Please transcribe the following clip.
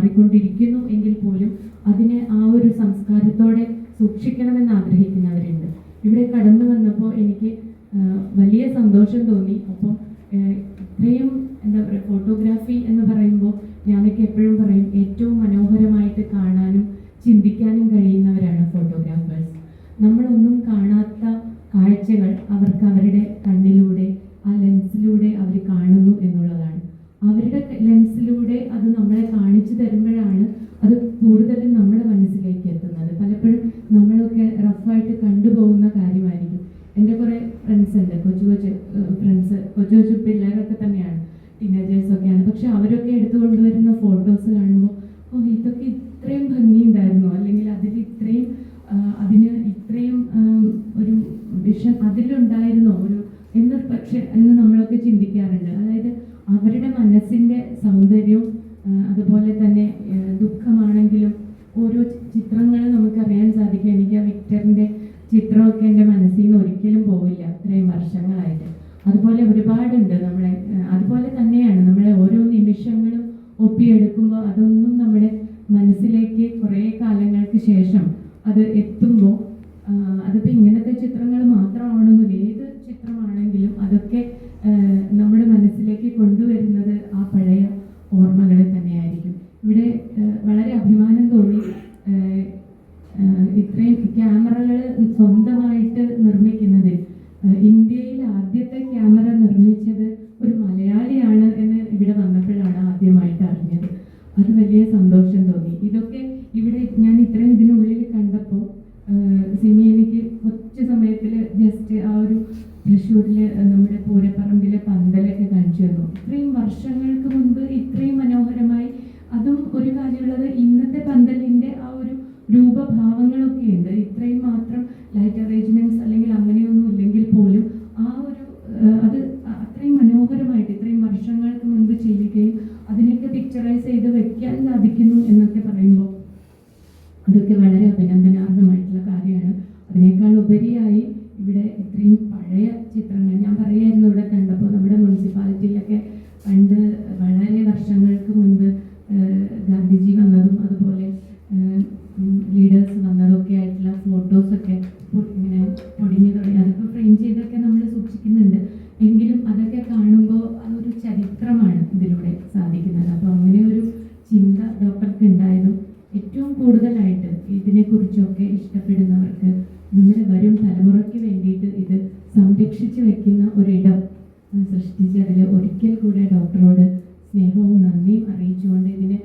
മാറിക്കൊണ്ടിരിക്കുന്നു എങ്കിൽ പോലും അതിനെ ആ ഒരു സംസ്കാരത്തോടെ സൂക്ഷിക്കണമെന്ന് ആഗ്രഹിക്കുന്നവരുണ്ട്. ഇവിടെ കടന്നു വന്നപ്പോൾ എനിക്ക് വലിയ സന്തോഷം തോന്നി. അപ്പം ഇത്രയും എന്താ പറയുക, ഫോട്ടോഗ്രാഫി എന്ന് പറയുമ്പോൾ ഞാനൊക്കെ എപ്പോഴും പറയും ഏറ്റവും മനോഹരമായിട്ട് കാണാനും ചിന്തിക്കാനും കഴിയുന്നവരാണ് ഫോട്ടോഗ്രാഫേഴ്സ്. നമ്മളൊന്നും കാണാത്ത കാഴ്ചകൾ അവർക്ക് അവരുടെ കണ്ണിലൂടെ ആ ലെൻസിലൂടെ അവർ കാണുന്നു എന്നുള്ളതാണ്. അവരുടെ ലെൻസിലൂടെ അത് നമ്മളെ കാണിച്ചു തരുമ്പോഴാണ് അത് കൂടുതലും നമ്മുടെ മനസ്സിലേക്ക് എത്തുന്നത്. പലപ്പോഴും നമ്മളൊക്കെ റഫായിട്ട് കണ്ടുപോകുന്ന കാര്യമായിരിക്കും. എൻ്റെ കുറേ ഫ്രണ്ട്സ് ഉണ്ട്, കൊച്ചു കൊച്ചു പിള്ളേരൊക്കെ തന്നെയാണ്, ടീനേജേഴ്സൊക്കെയാണ്. പക്ഷെ അവരൊക്കെ എടുത്തുകൊണ്ടുവരുന്ന ഫോട്ടോസ് കാണുമ്പോൾ ഇതൊക്കെ ഇത്രയും ഭംഗിയുണ്ടായിരുന്നു, അല്ലെങ്കിൽ അതിന് ഇത്രയും ഒരു വിഷൻ അതിലുണ്ടായിരുന്നോ എന്ന് നമ്മളൊക്കെ ചിന്തിക്കാറുണ്ട്. അതായത് അവരുടെ മനസ്സിൻ്റെ സൗന്ദര്യവും അതുപോലെ തന്നെ ദുഃഖമാണെങ്കിലും ഓരോ ചിത്രങ്ങൾ നമുക്കറിയാൻ സാധിക്കും. എനിക്ക് ആ വിക്ടറിൻ്റെ ചിത്രമൊക്കെ എൻ്റെ മനസ്സിൽ നിന്ന് ഒരിക്കലും പോവില്ല ഇത്രയും വർഷങ്ങളായിട്ട്. അതുപോലെ ഒരുപാടുണ്ട് നമ്മളെ. അതുപോലെ തന്നെയാണ് നമ്മളെ ഓരോ നിമിഷങ്ങളും ഒപ്പിയെടുക്കുമ്പോൾ അതൊന്നും നമ്മുടെ മനസ്സിലേക്ക് കുറേ കാലങ്ങൾക്ക് ശേഷം അത് എത്തുമ്പോൾ അതിപ്പോൾ ഇങ്ങനത്തെ ചിത്രങ്ങൾ മാത്രമാണെന്നില്ല, ഏത് ചിത്രമാണെങ്കിലും അതൊക്കെ നമ്മുടെ മനസ്സിലേക്ക് കൊണ്ടുവരുന്നത് ആ പഴയ ഓർമ്മകളെ തന്നെയായിരിക്കും. ഇവിടെ വളരെ അഭിമാനം തോന്നി. ഇത്രയും ക്യാമറകൾ സ്വന്തമായിട്ട് നിർമ്മിക്കുന്നതിൽ ഇന്ത്യയിൽ ആദ്യത്തെ ക്യാമറ നിർമ്മിച്ചത് ഒരു മലയാളിയാണ് എന്ന് ഇവിടെ വന്നപ്പോഴാണ് ആദ്യമായിട്ട് അറിഞ്ഞത്. അത് വലിയ സന്തോഷം തോന്നി. ഇതൊക്കെ ഇവിടെ ഞാൻ ഇത്രയും ഇതിനുള്ളിൽ കണ്ടപ്പോൾ സിമി എനിക്ക് കുറച്ച് സമയത്തിൽ ജസ്റ്റ് ആ ഒരു തൃശ്ശൂരിൽ നമ്മുടെ പൂരപ്പറമ്പിലെ പന്തലൊക്കെ കാണിച്ചു തന്നു. ഇത്രയും വർഷങ്ങൾക്ക് മുൻപ് ഇത്രയും മനോഹരമായി, അതും ഒരു കാര്യമുള്ളത് ഇന്നത്തെ പന്തലിൻ്റെ ആ ഒരു രൂപഭാവങ്ങളൊക്കെ ഉണ്ട്. ഇത്രയും മാത്രം ലൈറ്റ് അറേഞ്ച്മെന്റ്സ് അല്ലെങ്കിൽ അങ്ങനെയൊന്നും ഇല്ലെങ്കിൽ പോലും ആ ഒരു അത് അത്രയും മനോഹരമായിട്ട് ഇത്രയും വർഷങ്ങൾക്ക് മുൻപ് ചെയ്യുകയും അതിനൊക്കെ പിക്ചറൈസ് ചെയ്ത് വെക്കാൻ സാധിക്കുന്നു എന്നൊക്കെ പറയുമ്പോൾ അതൊക്കെ വളരെ അഭിനന്ദനാർഹമായിട്ടുള്ള കാര്യമാണ്. അതിനേക്കാൾ ഉപരിയായി ഇവിടെ ഇത്രയും പഴയ ചിത്രങ്ങൾ ഞാൻ പറയായിരുന്നു. ഇവിടെ കണ്ടപ്പോൾ നമ്മുടെ മുനിസിപ്പാലിറ്റിയിലൊക്കെ പണ്ട് വളരെ വർഷങ്ങൾക്ക് മുൻപ് ഗാന്ധിജി വന്നതും അതുപോലെ ലീഡേഴ്സ് വന്നതൊക്കെ ആയിട്ടുള്ള ഫോട്ടോസൊക്കെ ഇങ്ങനെ പൊടിഞ്ഞു തുടങ്ങി അതൊക്കെ ഫ്രെയിം ചെയ്തൊക്കെ നമ്മൾ സൂക്ഷിക്കുന്നുണ്ട്. എങ്കിലും അതൊക്കെ കാണുമ്പോൾ അതൊരു ചരിത്രമാണ് ഇതിലൂടെ സാധിക്കുന്നത്. അപ്പോൾ അങ്ങനെ ഒരു ചിന്ത ഡോക്ടർക്ക് ഉണ്ടായതും ഏറ്റവും കൂടുതലായിട്ട് ഇതിനെക്കുറിച്ചൊക്കെ ഇഷ്ടപ്പെടുന്നവർക്ക് നമ്മുടെ വരും തലമുറയ്ക്ക് വേണ്ടിയിട്ട് ഇത് സംരക്ഷിച്ചു വെക്കുന്ന ഒരിടം സൃഷ്ടിച്ച് അതിൽ ഒരിക്കൽ കൂടെ ഡോക്ടറോട് സ്നേഹവും നന്ദിയും അറിയിച്ചുകൊണ്ട് ഇതിനെ